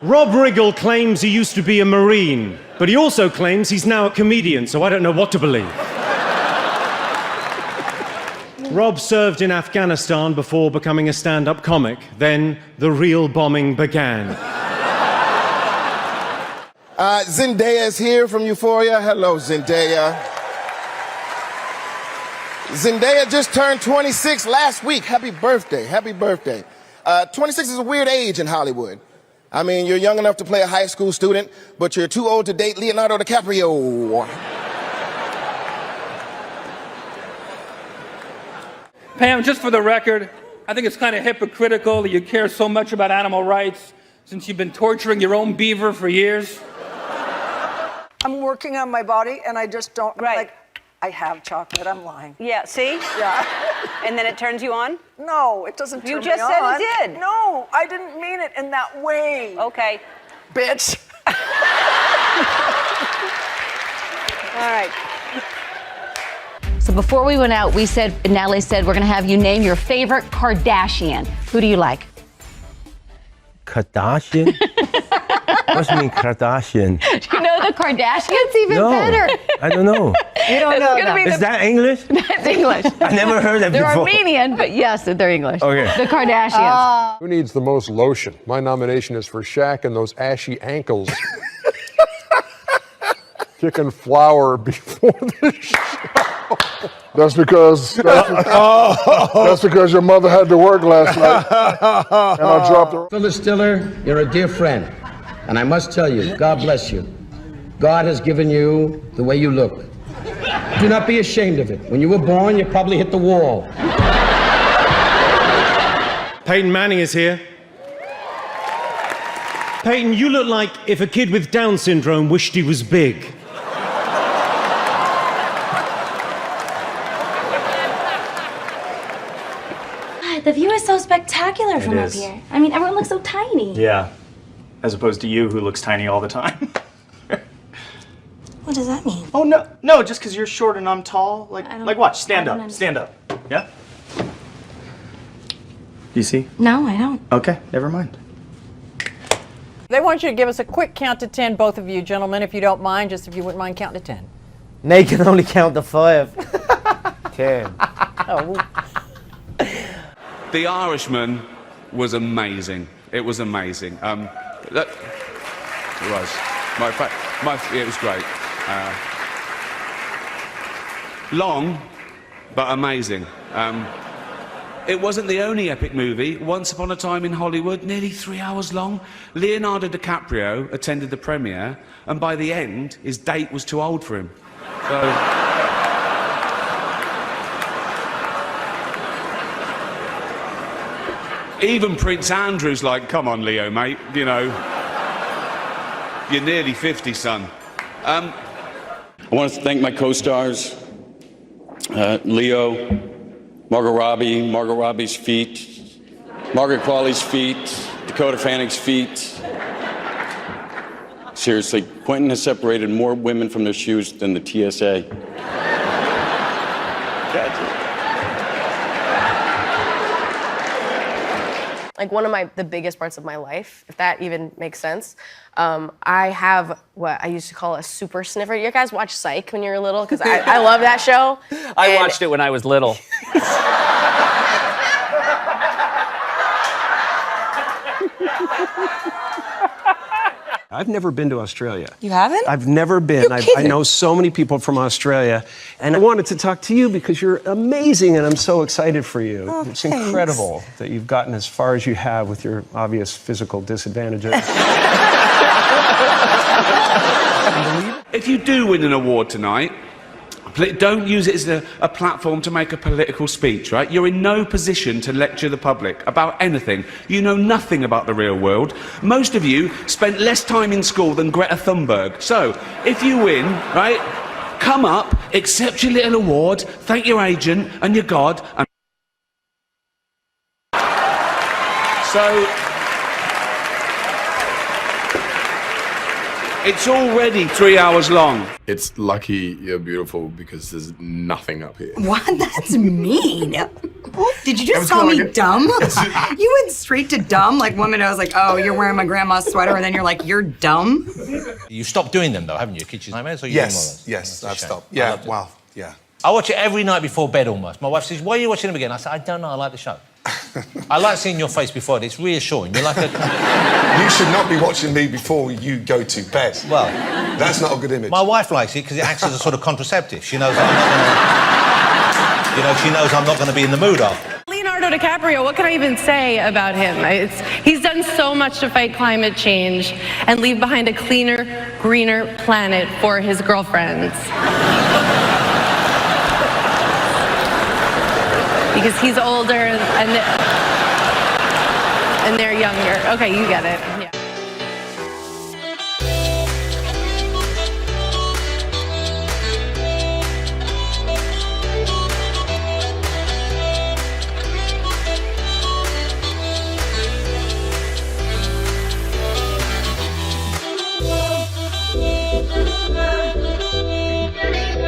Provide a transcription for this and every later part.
Rob Riggle claims he used to be a Marine, but he also claims he's now a comedian, so I don't know what to believe. Rob served in Afghanistan before becoming a stand-up comic. Then the real bombing began. Zendaya is here from Euphoria. Hello, Zendaya. Zendaya just turned 26 last week. Happy birthday. Happy birthday. 26 is a weird age in Hollywood. I mean, you're young enough to play a high school student, but you're too old to date Leonardo DiCaprio. Pam, just for the record, I think it's kind of hypocritical that you care so much about animal rights since you've been torturing your own beaver for years. I'm working on my body, and I just don't, like, I have chocolate, I'm lying. Yeah, see? Yeah. And then it turns you on? No, it doesn't turn me on. You just said it did. No, I didn't mean it in that way. Okay. Bitch. All right. So before we went out, Natalie said, we're going to have you name your favorite Kardashian. Who do you like? Kardashian? What does it mean, Kardashian? Do you know the Kardashians even better? I don't know. You don't know them. Is that English? That's English. I never heard that They're before. Armenian, but yes, they're English. Okay. The Kardashians. Who needs the most lotion? My nomination is for Shaq and those ashy ankles. Chicken flour before the show. That's because your mother had to work last night. And I dropped her. Phyllis Diller, you're a dear friend. And I must tell you, God bless you. God has given you the way you look. Do not be ashamed of it. When you were born, you probably hit the wall. Peyton Manning is here. Peyton, you look like if a kid with Down syndrome wished he was big. The view is so spectacular from up here. I mean, everyone looks so tiny. Yeah, as opposed to you, who looks tiny all the time. What does that mean? Oh, no, just because you're short and I'm tall. Like watch, stand up, yeah? You see? No, I don't. Okay, never mind. They want you to give us a quick count to 10, both of you gentlemen, if you don't mind, just if you wouldn't mind counting to 10. They can only count to 5. 10. Oh. The Irishman was amazing. It was amazing. It was. It was great. Long, but amazing. It wasn't the only epic movie. Once Upon a Time in Hollywood, nearly 3 hours long. Leonardo DiCaprio attended the premiere, and by the end, his date was too old for him. So... Even Prince Andrew's like, come on, Leo, mate, you know. You're nearly 50, son. I want to thank my co-stars, Leo, Margot Robbie's feet, Margaret Qualley's feet, Dakota Fanning's feet. Seriously, Quentin has separated more women from their shoes than the TSA. Like one of the biggest parts of my life, if that even makes sense. I have what I used to call a super sniffer. You guys watch Psych when you were little? Because I love that show. I watched it when I was little. I've never been to Australia. You haven't? I've never been. I know so many people from Australia, and I wanted to talk to you because you're amazing, and I'm so excited for you. Oh, it's incredible that you've gotten as far as you have with your obvious physical disadvantages. If you do win an award tonight, don't use it as a platform to make a political speech, right? You're in no position to lecture the public about anything. You know nothing about the real world. Most of you spent less time in school than Greta Thunberg. So, if you win, right, come up, accept your little award, thank your agent and your God, and... So... It's already 3 hours long. It's lucky you're beautiful because there's nothing up here. What? That's mean. Did you It just was call kinda me like dumb? You went straight to dumb. Like one minute I was like, oh, you're wearing my grandma's sweater, and then you're like, you're dumb. You stopped doing them though, haven't you? Kitchen Nightmares? Or you doing more of those? Yes, I've Shame. stopped. I Yeah, loved it. wow, yeah. I watch it every night before bed almost. My wife says, why are you watching them again? I said, I don't know, I like the show. I like seeing your face before it. It's reassuring. You're like a... You should not be watching me before you go to bed. Well... That's not a good image. My wife likes it because it acts as a sort of contraceptive. She knows I'm not going to... You know, she knows I'm not going to be in the mood after. Leonardo DiCaprio, what can I even say about him? He's done so much to fight climate change and leave behind a cleaner, greener planet for his girlfriends. Because he's older and they're younger. Okay, you get it. Yeah.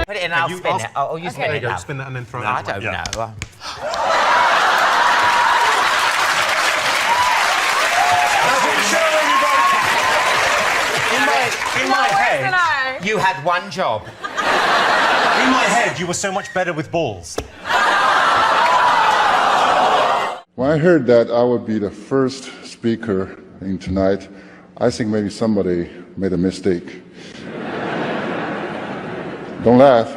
Put it in, I'll spin it. I'll use There you it go, now. spin that and then throw it. No, I don't know. In my head, you had one job. In my head, you were so much better with balls. When I heard that I would be the first speaker in tonight, I think maybe somebody made a mistake. Don't laugh,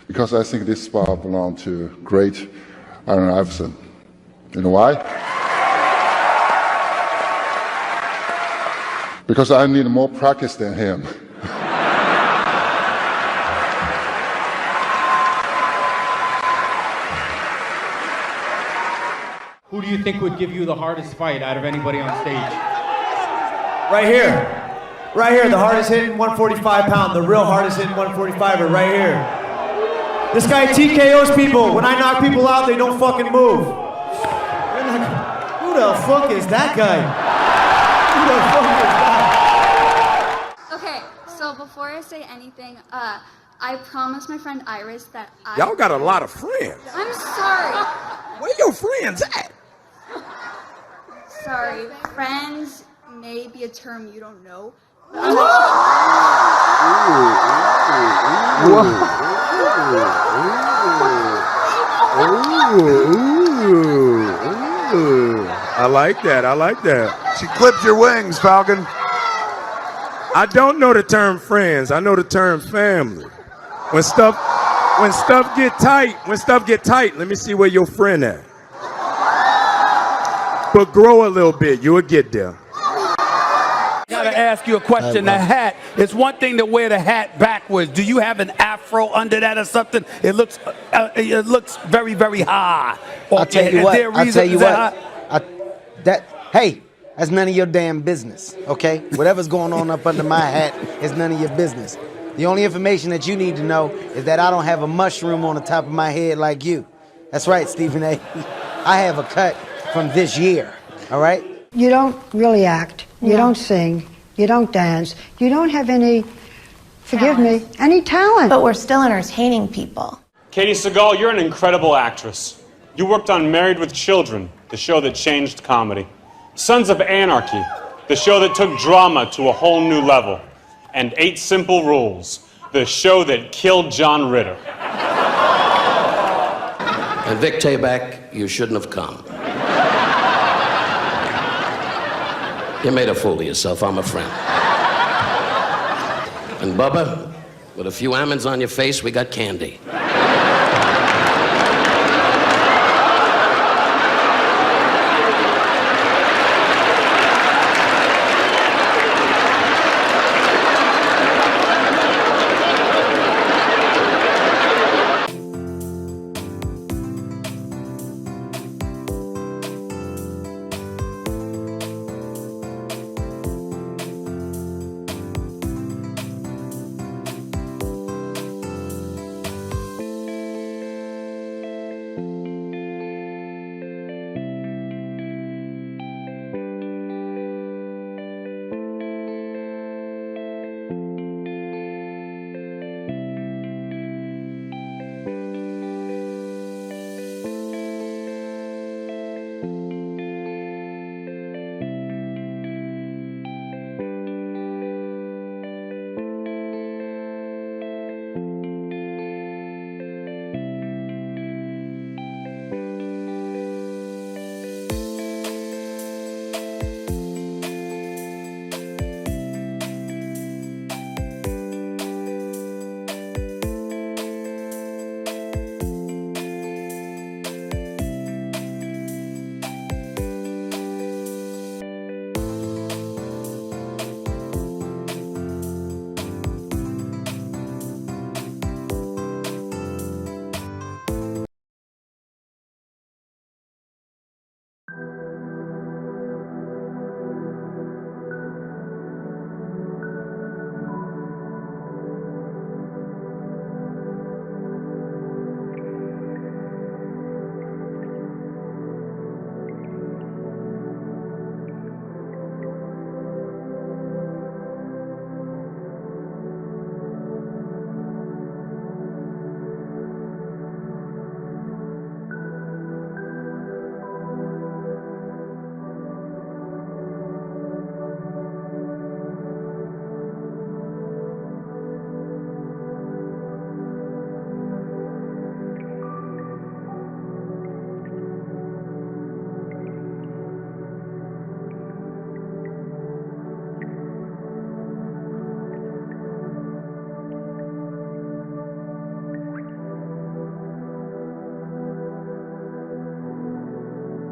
because I think this spot belonged to great Allen Iverson. You know why? Because I need more practice than him. Who do you think would give you the hardest fight out of anybody on stage? Right here. Right here, the hardest hitting 145 pound, the real hardest hitting 145er, right here. This guy TKOs people. When I knock people out, they don't fucking move. Who the fuck is that guy? Who the fuck is that? Okay, so before I say anything, I promised my friend Iris that I... Y'all got a lot of friends. I'm sorry. Where your friends at? Sorry, friends may be a term you don't know. I like that. I like that. She clipped your wings, Falcon. I don't know the term friends. I know the term family. When stuff get tight, let me see where your friend at. But grow a little bit, you'll get there. I gotta ask you a question. The hat, it's one thing to wear the hat backwards. Do you have an afro under that or something? It looks very, very high. I'll tell you what. I'll tell you what. Hey, that's none of your damn business, okay? Whatever's going on up under my hat is none of your business. The only information that you need to know is that I don't have a mushroom on the top of my head like you. That's right, Stephen A. I have a cut from this year, all right? You don't really act. You don't sing. You don't dance. You don't have any, forgive me, any talent. But we're still entertaining people. Katie Seagal, you're an incredible actress. You worked on Married with Children, the show that changed comedy. Sons of Anarchy, the show that took drama to a whole new level. And 8 Simple Rules, the show that killed John Ritter. And Vic Tayback, you shouldn't have come. You made a fool of yourself, I'm a friend. And Bubba, with a few almonds on your face, we got candy.